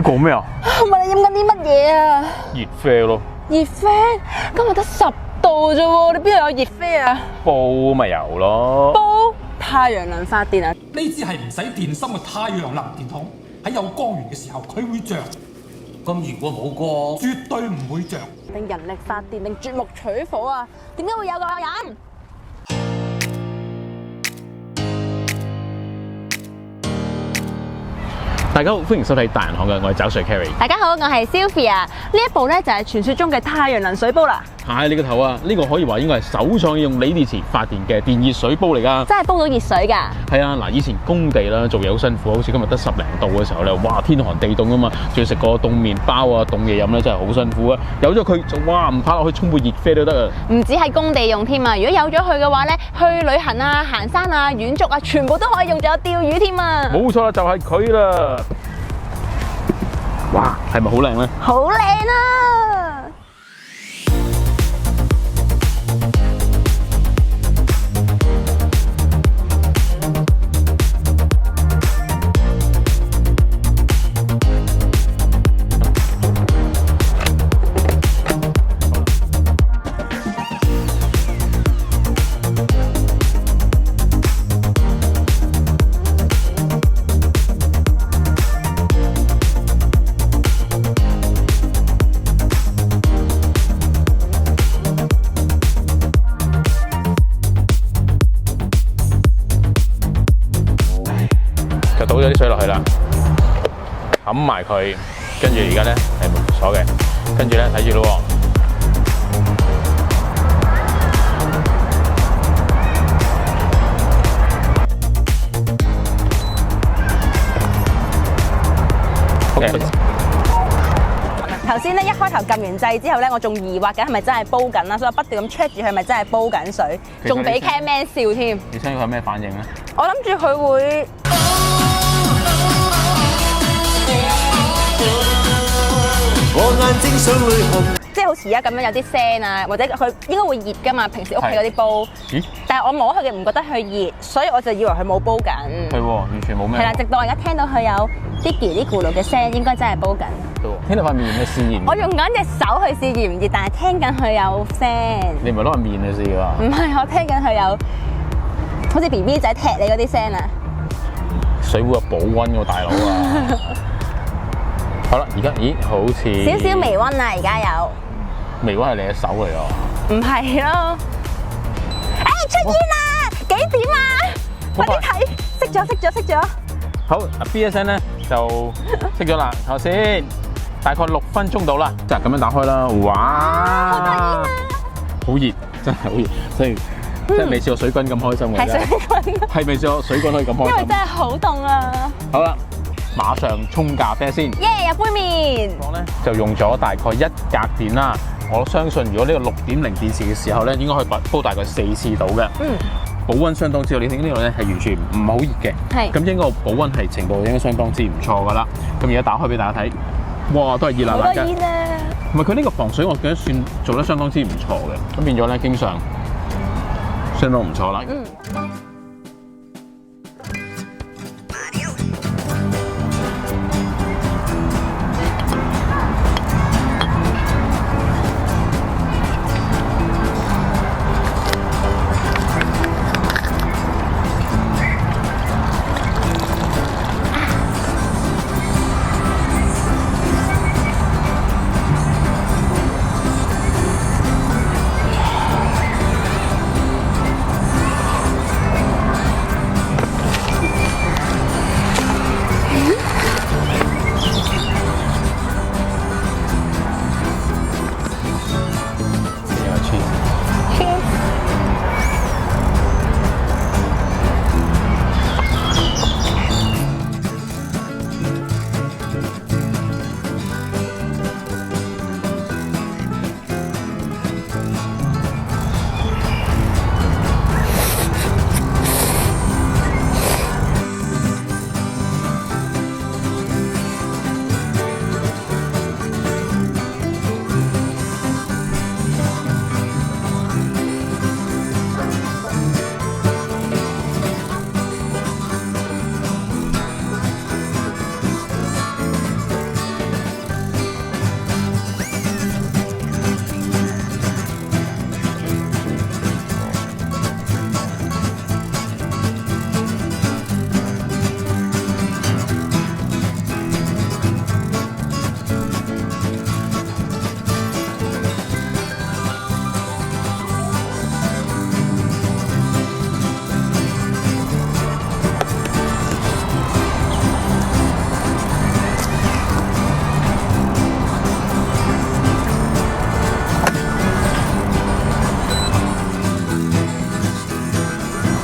你講咩啊？問你飲緊啲乜嘢啊？熱啡咯。熱啡？今日得10度啫喎，你邊度有熱啡啊？煲咪有咯。煲？太陽能發電啊？呢支係唔使電芯嘅太陽能電筒，喺有光源嘅時候佢會着。咁如果冇光，絕對唔會着。定人力發電定鑽木取火啊？點解會有個人？大家好，歡迎收睇大人學嘅，我係找水 Carry。大家好，我係 Sylvia。呢一部咧就係傳說中嘅太陽能水煲啦。係你個頭啊！呢個可以話應該係首創用鋰電池發電嘅電熱水煲嚟㗎。真係煲到熱水㗎。係啊，嗱，以前工地啦做嘢好辛苦，好似今日得10零度嘅時候咧，哇，天寒地凍啊嘛，仲要食個凍麵包啊、凍嘢飲咧，真係好辛苦啊！有咗佢就哇唔怕落去沖杯熱啡都得啊！唔止係工地用添啊，如果有咗佢嘅話咧，去旅行啊、行山啊、遠足啊，全部都可以用，仲有釣魚添啊！冇錯啦，就係佢啦！哇，係咪好靚咧？好靚啊！就倒咗啲水落去啦，冚埋佢，跟住而家咧係冇鎖嘅，跟住咧睇住咯喎。頭先咧一開頭撳完掣之後咧，我仲疑惑緊係咪真係煲緊啦，所以我不斷咁 check 住佢係咪真係煲緊水，仲俾 cameraman 笑添。你想佢有咩反應咧？我諗住佢會。即係好似而家咁樣有啲聲啊，或者佢應該會熱㗎嘛，平時屋企嗰啲煲。咦？但係我摸佢嘅唔覺得佢熱，所以我就以為佢冇煲緊。係喎，完全冇咩。係啦，直到我而家聽到佢有啲咕嚕嘅聲，應該真係煲緊。聽到塊面有咩試驗？我用緊隻手去試熱唔熱，但係聽緊佢有聲。你唔係攞塊面去試㗎？唔係，我聽緊佢有好似 BB 仔踢你嗰啲聲啊！水壺有保溫喎，大佬啊！好啦，而家咦，好似少少微溫啊，而家有。微溫係你嘅手嚟㗎？唔係咯。誒，出現啦！幾點啊？快啲睇，熄咗。好，BSN 咧就熄咗啦，睇下先，大概6分鐘到啦，就咁樣打開啦，哇！好得意啊！好熱，真係好熱，所以真係未試過水軍咁開心嘅。係水軍。係未試過水軍可以咁開心。因為真係好凍啊！好啦，馬上沖咖啡先。耶！有杯麵。我咧就用咗大概1格電啦。我相信如果呢個6.0電池嘅時候咧，應該可以煲大概4次到嘅。保溫相當之好，你睇呢度咧係完全唔係好熱嘅。係。咁應該保溫係程度應該相當之唔錯噶啦。咁而家打開俾大家睇，哇，都係熱辣辣嘅。好熱啊！同埋佢呢個防水，我覺得算做得相當之唔錯嘅。咁變咗咧，經常相當唔錯啦。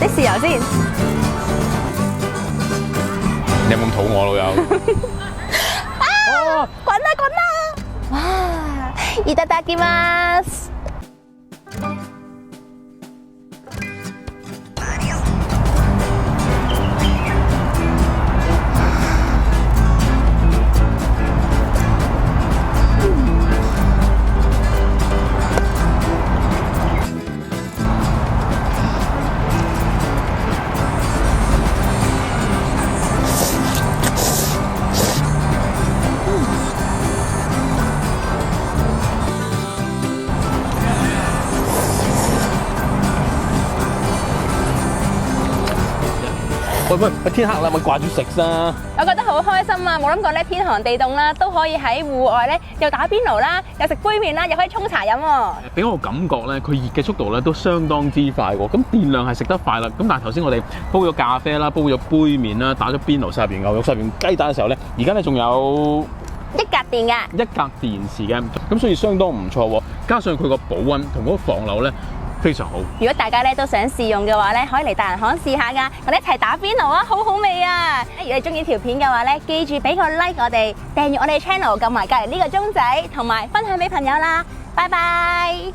啲豉油先。你有冇咁肚餓老友？啊！滾啦滾啦！哇！いただきます。喂，天黑啦，咪掛住食咋？我覺得好開心啊！冇諗過咧，天寒地凍啦，都可以喺戶外咧，又打邊爐啦，又食杯麵啦，又可以沖茶飲喎。俾我感覺咧，佢熱嘅速度咧都相當之快喎。咁電量係食得快啦。咁但係頭先我哋煲咗咖啡啦，煲咗杯麵啦，打咗邊爐，晒入邊牛肉，晒入邊雞蛋嘅時候咧，而家咧仲有一格電㗎，一格電池嘅，咁所以相當唔錯喎。加上佢個保溫同嗰個防漏咧，非常好。如果大家咧都想試用嘅話咧，可以嚟大人行試下㗎，我哋一齊打邊爐啊，好好味啊！如果你中意條片嘅話咧，記住俾個 like 我哋，訂閱我哋 channel， 撳埋隔離呢個鐘仔，同埋分享俾朋友啦。拜拜。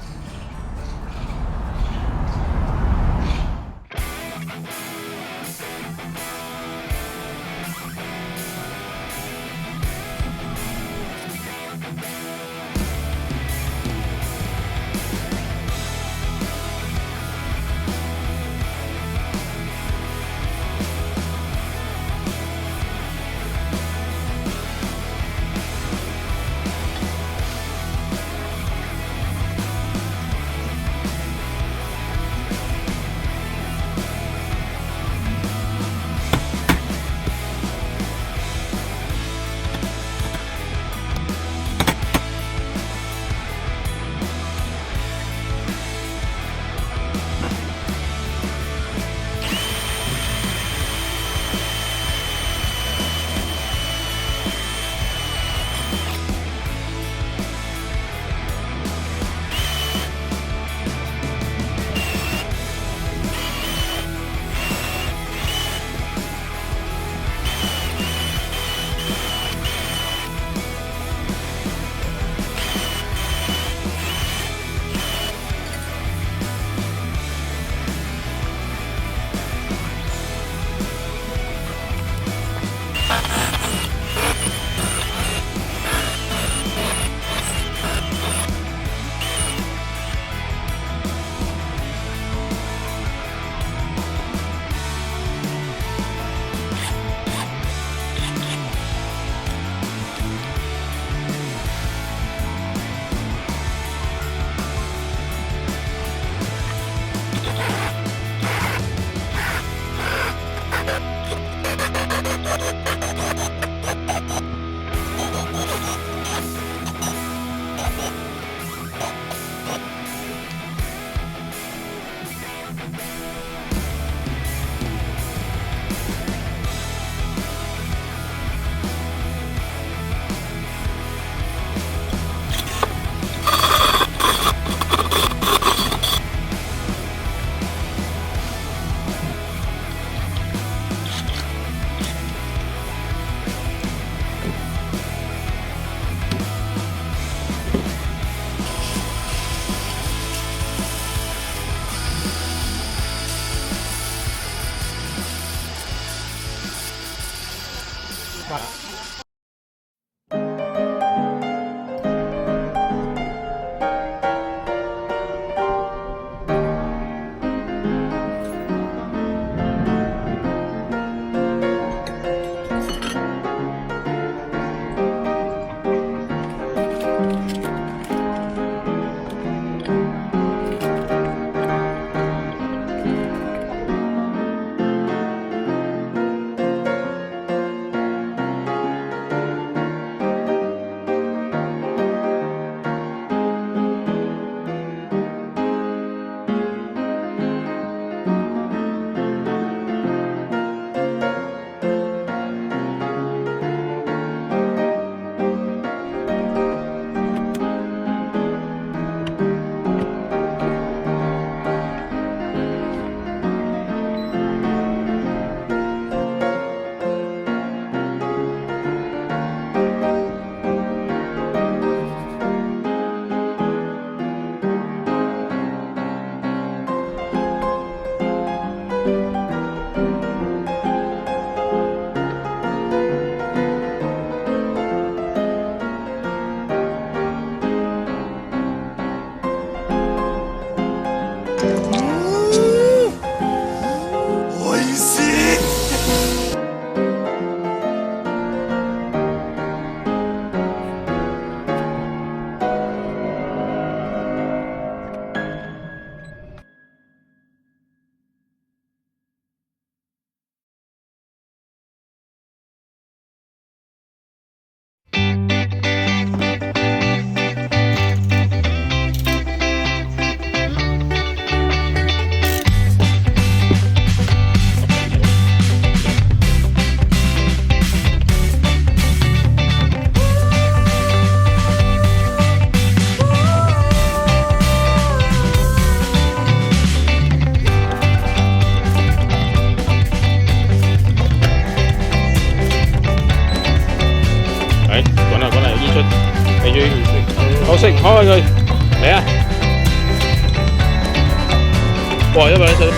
哇，120歲。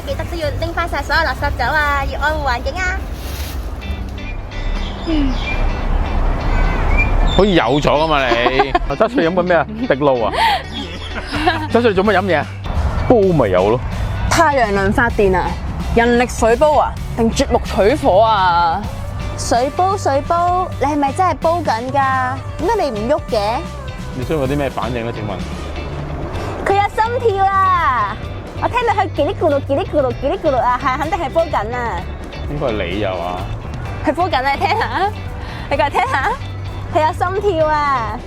記得都要拎翻晒所有垃圾走啊！要愛護環境啊！好似有咗㗎嘛你？執出嚟飲緊咩啊？滴露啊？執出嚟做乜飲嘢啊？煲咪有咯。太陽能發電啊？人力水煲啊？定絕木取火啊？水煲，你係咪真係煲緊㗎？點解你唔喐嘅？你需要有啲咩反應咧？請問？佢有心跳啊！我聽到佢嘰哩咕嚕、嘰哩咕嚕、嘰哩咕嚕啊，係肯定係煲緊啊！應該係你又啊？係煲緊啊！你聽下，你過嚟聽下，佢有心跳啊！